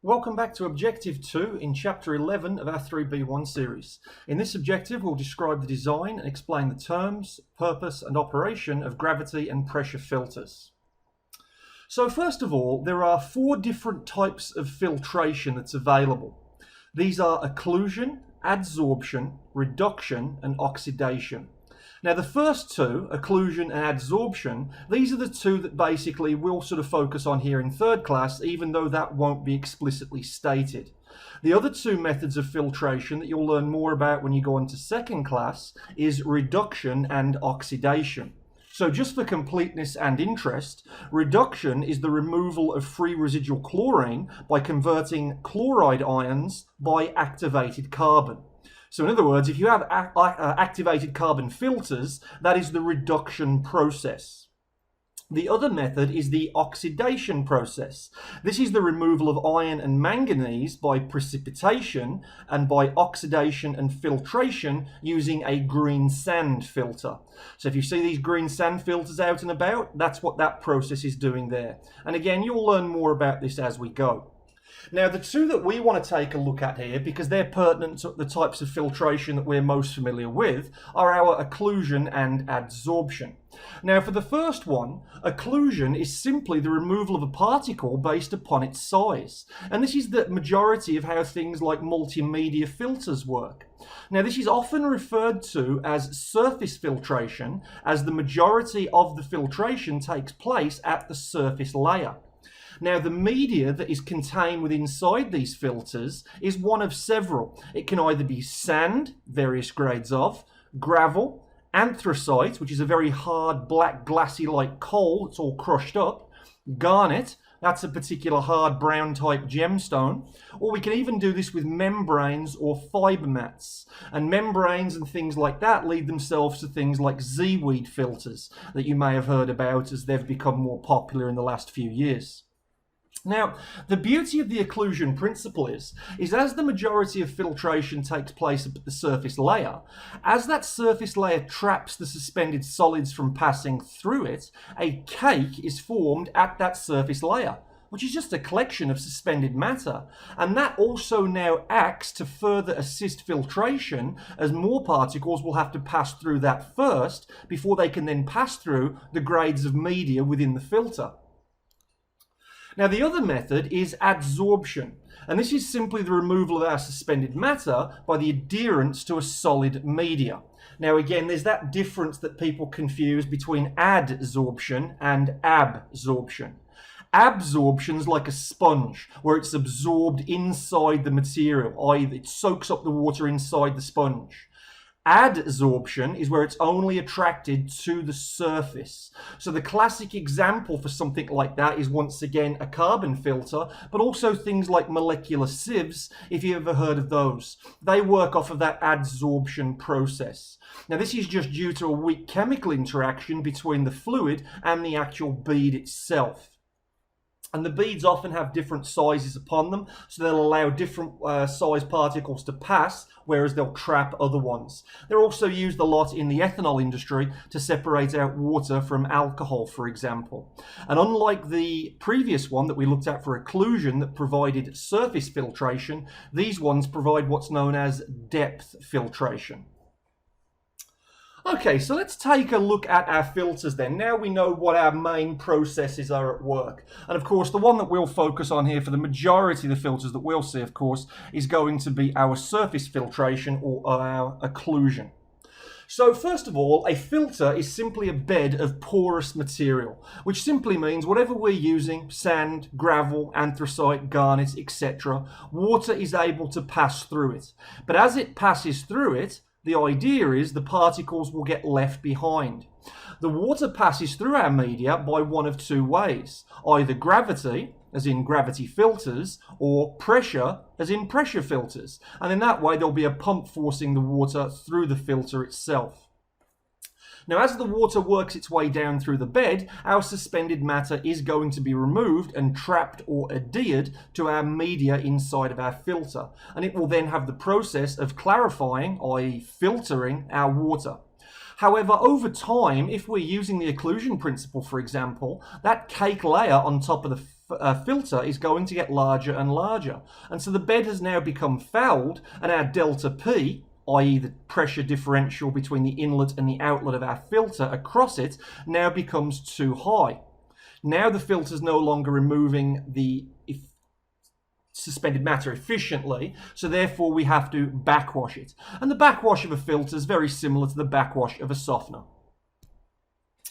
Welcome back to Objective 2 in Chapter 11 of our 3B1 series. In this objective, we'll describe the design and explain the terms, purpose and operation of gravity and pressure filters. So first of all, there are 4 different types of filtration that's available. These are occlusion, adsorption, reduction and oxidation. Now the first two, occlusion and adsorption, these are the two that basically we'll sort of focus on here in third class, even though that won't be explicitly stated. The other two methods of filtration that you'll learn more about when you go on to second class is reduction and oxidation. So just for completeness and interest, reduction is the removal of free residual chlorine by converting chloride ions by activated carbon. So in other words, if you have activated carbon filters, that is the reduction process. The other method is the oxidation process. This is the removal of iron and manganese by precipitation and by oxidation and filtration using a green sand filter. So if you see these green sand filters out and about, that's what that process is doing there. And again, you'll learn more about this as we go. Now, the two that we want to take a look at here, because they're pertinent to the types of filtration that we're most familiar with, are our occlusion and adsorption. Now, for the first one, occlusion is simply the removal of a particle based upon its size. And this is the majority of how things like multimedia filters work. Now, this is often referred to as surface filtration, as the majority of the filtration takes place at the surface layer. Now, the media that is contained within inside these filters is one of several. It can either be sand, various grades of, gravel, anthracite, which is a very hard, black, glassy-like coal, it's all crushed up, garnet, that's a particular hard brown type gemstone, or we can even do this with membranes or fiber mats. And membranes and things like that lead themselves to things like seaweed filters that you may have heard about as they've become more popular in the last few years. Now, the beauty of the occlusion principle is as the majority of filtration takes place at the surface layer, as that surface layer traps the suspended solids from passing through it, a cake is formed at that surface layer, which is just a collection of suspended matter. And that also now acts to further assist filtration, as more particles will have to pass through that first before they can then pass through the grades of media within the filter. Now, the other method is adsorption, and this is simply the removal of our suspended matter by the adherence to a solid media. Now, again, there's that difference that people confuse between adsorption and absorption. Absorption is like a sponge, where it's absorbed inside the material, i.e. it soaks up the water inside the sponge. Adsorption is where it's only attracted to the surface. So the classic example for something like that is once again a carbon filter, but also things like molecular sieves, if you've ever heard of those. They work off of that adsorption process. Now this is just due to a weak chemical interaction between the fluid and the actual bead itself. And the beads often have different sizes upon them, so they'll allow different size particles to pass, whereas they'll trap other ones. They're also used a lot in the ethanol industry to separate out water from alcohol, for example. And unlike the previous one that we looked at for occlusion that provided surface filtration, these ones provide what's known as depth filtration. Okay, so let's take a look at our filters then. Now we know what our main processes are at work. And of course, the one that we'll focus on here for the majority of the filters that we'll see, of course, is going to be our surface filtration or our occlusion. So first of all, a filter is simply a bed of porous material, which simply means whatever we're using, sand, gravel, anthracite, garnet, etc., water is able to pass through it. But as it passes through it, the idea is the particles will get left behind. The water passes through our media by one of two ways, either gravity, as in gravity filters, or pressure, as in pressure filters. And in that way, there'll be a pump forcing the water through the filter itself. Now, as the water works its way down through the bed, our suspended matter is going to be removed and trapped or adhered to our media inside of our filter. And it will then have the process of clarifying, i.e. filtering, our water. However, over time, if we're using the occlusion principle, for example, that cake layer on top of the filter is going to get larger and larger. And so the bed has now become fouled, and our delta P, i.e. the pressure differential between the inlet and the outlet of our filter across it, now becomes too high. Now the filter is no longer removing the suspended matter efficiently, so therefore we have to backwash it. And the backwash of a filter is very similar to the backwash of a softener.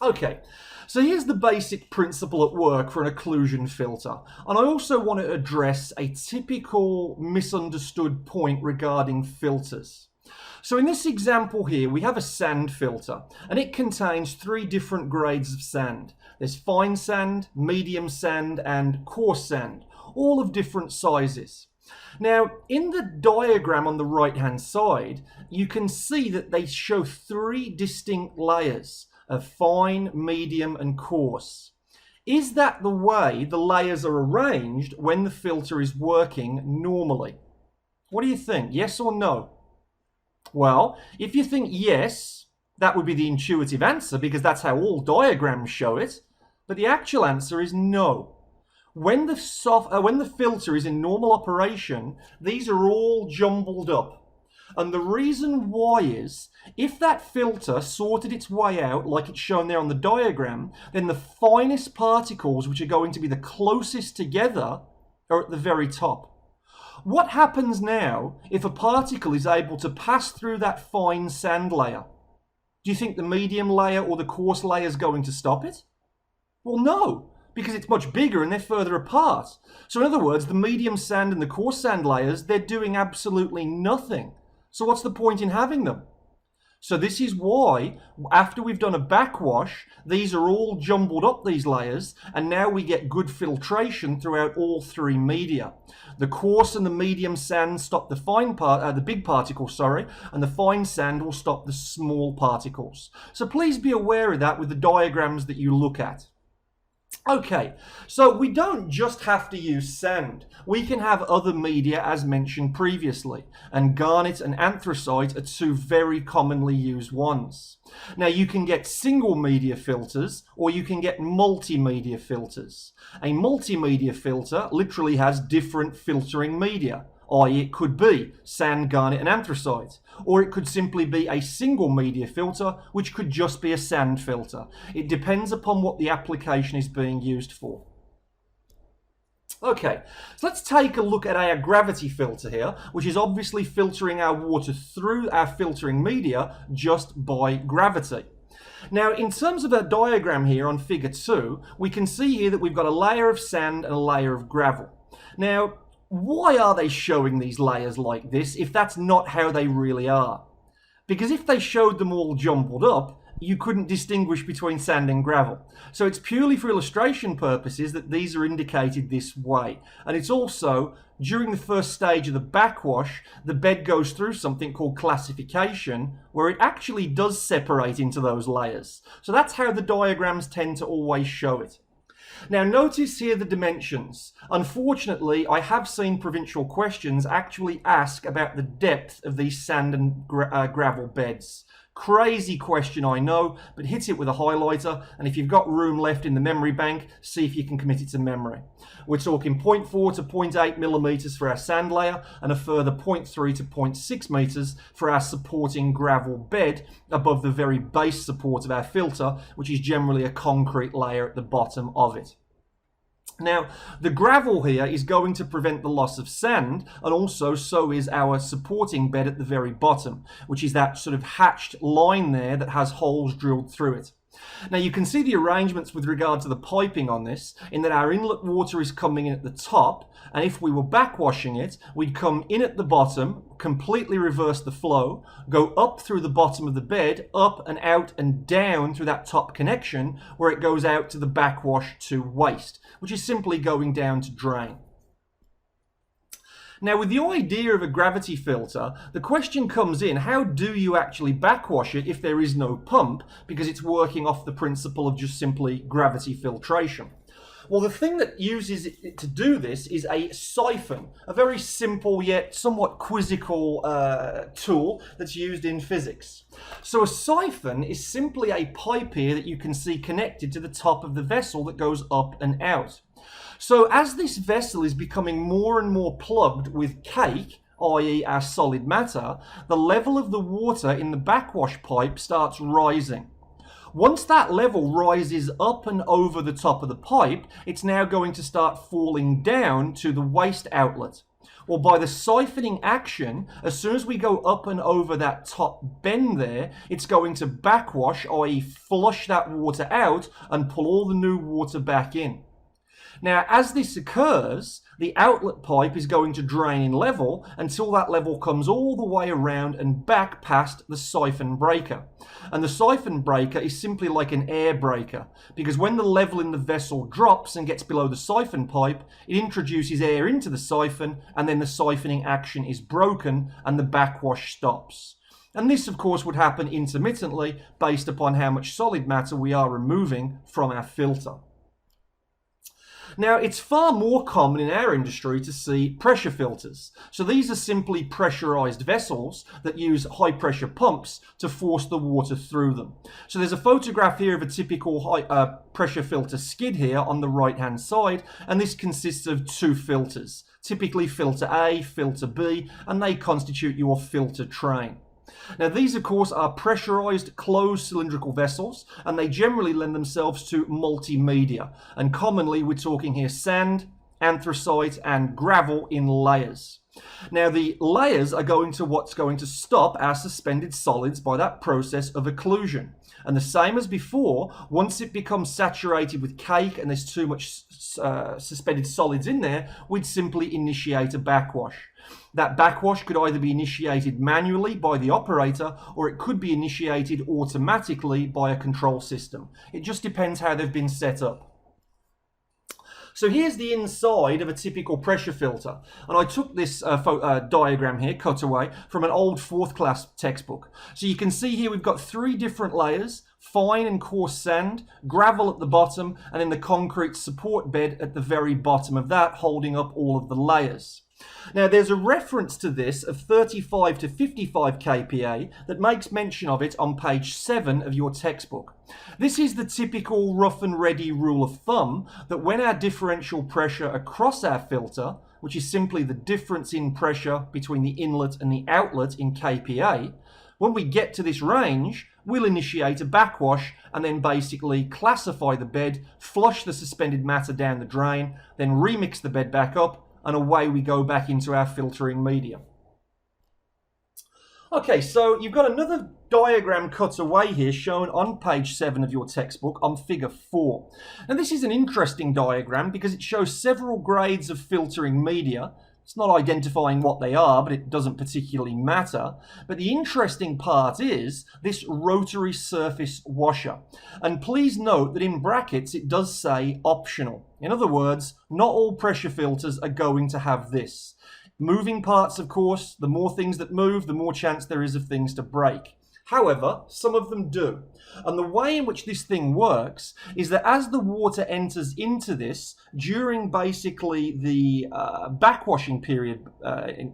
Okay, so here's the basic principle at work for an occlusion filter. And I also want to address a typical misunderstood point regarding filters. So in this example here, we have a sand filter, and it contains 3 different grades of sand. There's fine sand, medium sand, and coarse sand, all of different sizes. Now, in the diagram on the right-hand side, you can see that they show 3 distinct layers of fine, medium, and coarse. Is that the way the layers are arranged when the filter is working normally? What do you think? Yes or no? Well, if you think yes, that would be the intuitive answer because that's how all diagrams show it. But the actual answer is no. When the filter is in normal operation, these are all jumbled up. And the reason why is, if that filter sorted its way out like it's shown there on the diagram, then the finest particles, which are going to be the closest together, are at the very top. What happens now if a particle is able to pass through that fine sand layer? Do you think the medium layer or the coarse layer is going to stop it? Well, no, because it's much bigger and they're further apart. So in other words, the medium sand and the coarse sand layers, they're doing absolutely nothing. So what's the point in having them? So this is why, after we've done a backwash, these are all jumbled up, these layers, and now we get good filtration throughout all 3 media. The coarse and the medium sand stop the big particles, and the fine sand will stop the small particles. So please be aware of that with the diagrams that you look at. Okay, so we don't just have to use sand. We can have other media as mentioned previously, and garnet and anthracite are 2 very commonly used ones. Now you can get single media filters or you can get multimedia filters. A multimedia filter literally has different filtering media, i.e. it could be sand, garnet and anthracite, or it could simply be a single media filter, which could just be a sand filter. It depends upon what the application is being used for. Okay, so let's take a look at our gravity filter here, which is obviously filtering our water through our filtering media just by gravity. Now, in terms of our diagram here on figure 2, we can see here that we've got a layer of sand and a layer of gravel. Now, why are they showing these layers like this if that's not how they really are? Because if they showed them all jumbled up, you couldn't distinguish between sand and gravel. So it's purely for illustration purposes that these are indicated this way. And it's also, during the first stage of the backwash, the bed goes through something called classification, where it actually does separate into those layers. So that's how the diagrams tend to always show it. Now notice here the dimensions. Unfortunately, I have seen provincial questions actually ask about the depth of these sand and gravel beds. Crazy question, I know, but hit it with a highlighter, and if you've got room left in the memory bank, see if you can commit it to memory. We're talking 0.4 to 0.8 millimeters for our sand layer, and a further 0.3 to 0.6 meters for our supporting gravel bed above the very base support of our filter, which is generally a concrete layer at the bottom of it. Now, the gravel here is going to prevent the loss of sand, and also so is our supporting bed at the very bottom, which is that sort of hatched line there that has holes drilled through it. Now you can see the arrangements with regard to the piping on this, in that our inlet water is coming in at the top, and if we were backwashing it, we'd come in at the bottom, completely reverse the flow, go up through the bottom of the bed, up and out and down through that top connection, where it goes out to the backwash to waste, which is simply going down to drain. Now, with the idea of a gravity filter, the question comes in, how do you actually backwash it if there is no pump, because it's working off the principle of just simply gravity filtration? Well, the thing that uses it to do this is a siphon, a very simple yet somewhat quizzical tool that's used in physics. So a siphon is simply a pipe here that you can see connected to the top of the vessel that goes up and out. So as this vessel is becoming more and more plugged with cake, i.e. our solid matter, the level of the water in the backwash pipe starts rising. Once that level rises up and over the top of the pipe, it's now going to start falling down to the waste outlet. Well, by the siphoning action, as soon as we go up and over that top bend there, it's going to backwash, i.e. flush that water out and pull all the new water back in. Now, as this occurs, the outlet pipe is going to drain in level until that level comes all the way around and back past the siphon breaker. And the siphon breaker is simply like an air breaker, because when the level in the vessel drops and gets below the siphon pipe, it introduces air into the siphon, and then the siphoning action is broken and the backwash stops. And this, of course, would happen intermittently based upon how much solid matter we are removing from our filter. Now, it's far more common in our industry to see pressure filters. So these are simply pressurized vessels that use high pressure pumps to force the water through them. So there's a photograph here of a typical high pressure filter skid here on the right hand side, and this consists of two filters, typically filter A, filter B, and they constitute your filter train. Now these of course are pressurized closed cylindrical vessels, and they generally lend themselves to multimedia, and commonly we're talking here sand, anthracite and gravel in layers. Now the layers are what's going to stop our suspended solids by that process of occlusion. And the same as before, once it becomes saturated with cake and there's too much suspended solids in there, we'd simply initiate a backwash. That backwash could either be initiated manually by the operator, or it could be initiated automatically by a control system. It just depends how they've been set up. So here's the inside of a typical pressure filter, and I took this diagram here, cutaway, from an old 4th class textbook. So you can see here we've got 3 different layers: fine and coarse sand, gravel at the bottom, and then the concrete support bed at the very bottom of that, holding up all of the layers. Now there's a reference to this of 35 to 55 kPa that makes mention of it on page 7 of your textbook. This is the typical rough and ready rule of thumb that when our differential pressure across our filter, which is simply the difference in pressure between the inlet and the outlet in kPa, when we get to this range, we'll initiate a backwash and then basically classify the bed, flush the suspended matter down the drain, then remix the bed back up, and away we go back into our filtering medium. Okay, so you've got another diagram cut away here shown on page 7 of your textbook on figure 4. Now this is an interesting diagram because it shows several grades of filtering media. It's not identifying what they are, but it doesn't particularly matter. But the interesting part is this rotary surface washer. And please note that in brackets it does say optional. In other words, not all pressure filters are going to have this. Moving parts, of course, the more things that move, the more chance there is of things to break. However, some of them do. And the way in which this thing works is that as the water enters into this, during basically the backwashing period,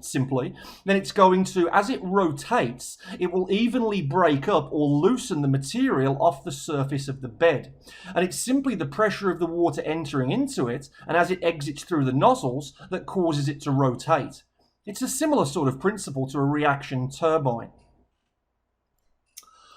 simply, then it's going to, as it rotates, it will evenly break up or loosen the material off the surface of the bed. And it's simply the pressure of the water entering into it, and as it exits through the nozzles, that causes it to rotate. It's a similar sort of principle to a reaction turbine.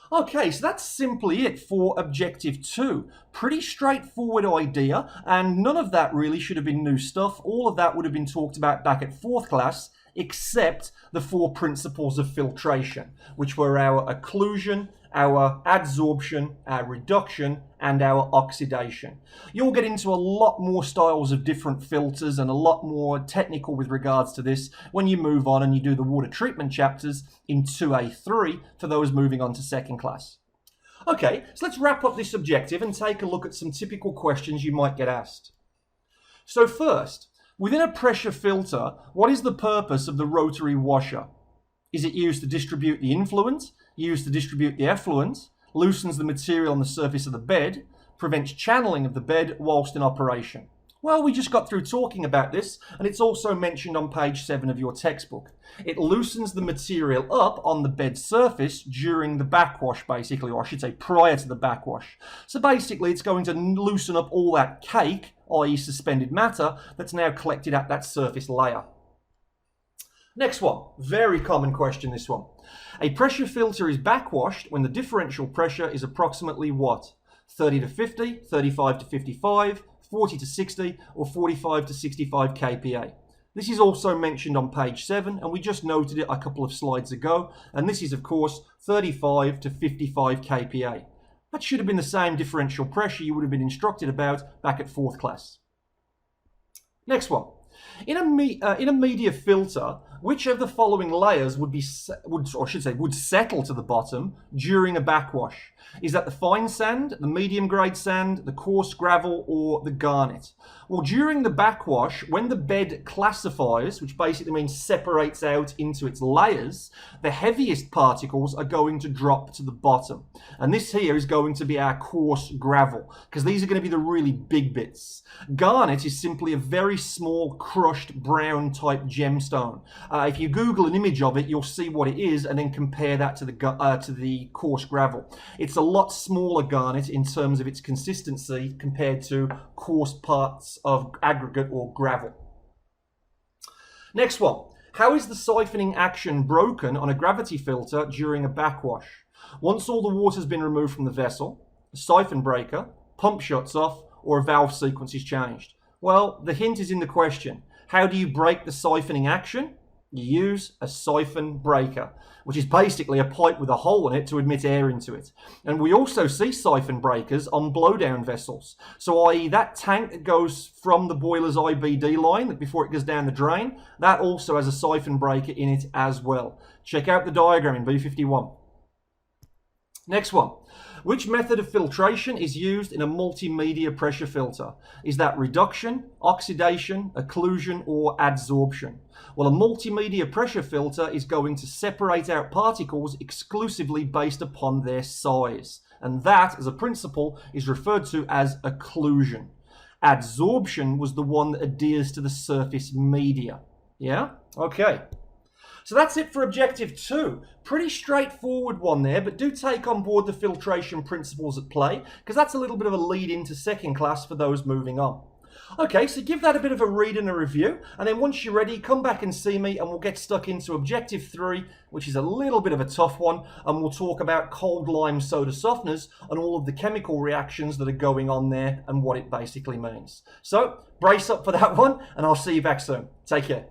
Okay, so that's simply it for Objective 2. Pretty straightforward idea, and none of that really should have been new stuff. All of that would have been talked about back at 4th class, except the 4 principles of filtration, which were our occlusion, our adsorption, our reduction, and our oxidation. You'll get into a lot more styles of different filters and a lot more technical with regards to this when you move on and you do the water treatment chapters in 2A3 for those moving on to 2nd class. Okay, so let's wrap up this objective and take a look at some typical questions you might get asked. So first, within a pressure filter, what is the purpose of the rotary washer? Is it used to distribute the influent, used to distribute the effluent, loosens the material on the surface of the bed, prevents channeling of the bed whilst in operation? Well, we just got through talking about this, and it's also mentioned on page 7 of your textbook. It loosens the material up on the bed surface during the backwash, basically, or I should say prior to the backwash. So basically, it's going to loosen up all that cake, i.e. suspended matter, that's now collected at that surface layer. Next one, very common question, this one. A pressure filter is backwashed when the differential pressure is approximately what? 30 to 50, 35 to 55, 40 to 60, or 45 to 65 kPa. This is also mentioned on page 7, and we just noted it a couple of slides ago, and this is of course 35 to 55 kPa. That should have been the same differential pressure you would have been instructed about back at 4th class. Next one. In a media filter, which of the following layers would settle to the bottom during a backwash? Is that the fine sand, the medium grade sand, the coarse gravel, or the garnet? Well, during the backwash, when the bed classifies, which basically means separates out into its layers, the heaviest particles are going to drop to the bottom. And this here is going to be our coarse gravel, because these are going to be the really big bits. Garnet is simply a very small crushed brown type gemstone. If you Google an image of it, you'll see what it is, and then compare that to the coarse gravel. It's a lot smaller garnet in terms of its consistency compared to coarse parts of aggregate or gravel. Next one. How is the siphoning action broken on a gravity filter during a backwash? Once all the water has been removed from the vessel, a siphon breaker, pump shuts off, or a valve sequence is changed. Well, the hint is in the question. How do you break the siphoning action? You use a siphon breaker, which is basically a pipe with a hole in it to admit air into it. And we also see siphon breakers on blowdown vessels. So i.e. that tank that goes from the boiler's IBD line before it goes down the drain, that also has a siphon breaker in it as well. Check out the diagram in B51. Next one. Which method of filtration is used in a multimedia pressure filter? Is that reduction, oxidation, occlusion, or adsorption? Well, a multimedia pressure filter is going to separate out particles exclusively based upon their size. And that, as a principle, is referred to as occlusion. Adsorption was the one that adheres to the surface media. Yeah? Okay. So that's it for Objective 2. Pretty straightforward one there, but do take on board the filtration principles at play, because that's a little bit of a lead into 2nd class for those moving on. Okay, so give that a bit of a read and a review, and then once you're ready, come back and see me, and we'll get stuck into Objective 3, which is a little bit of a tough one, and we'll talk about cold lime soda softeners and all of the chemical reactions that are going on there and what it basically means. So, brace up for that one, and I'll see you back soon. Take care.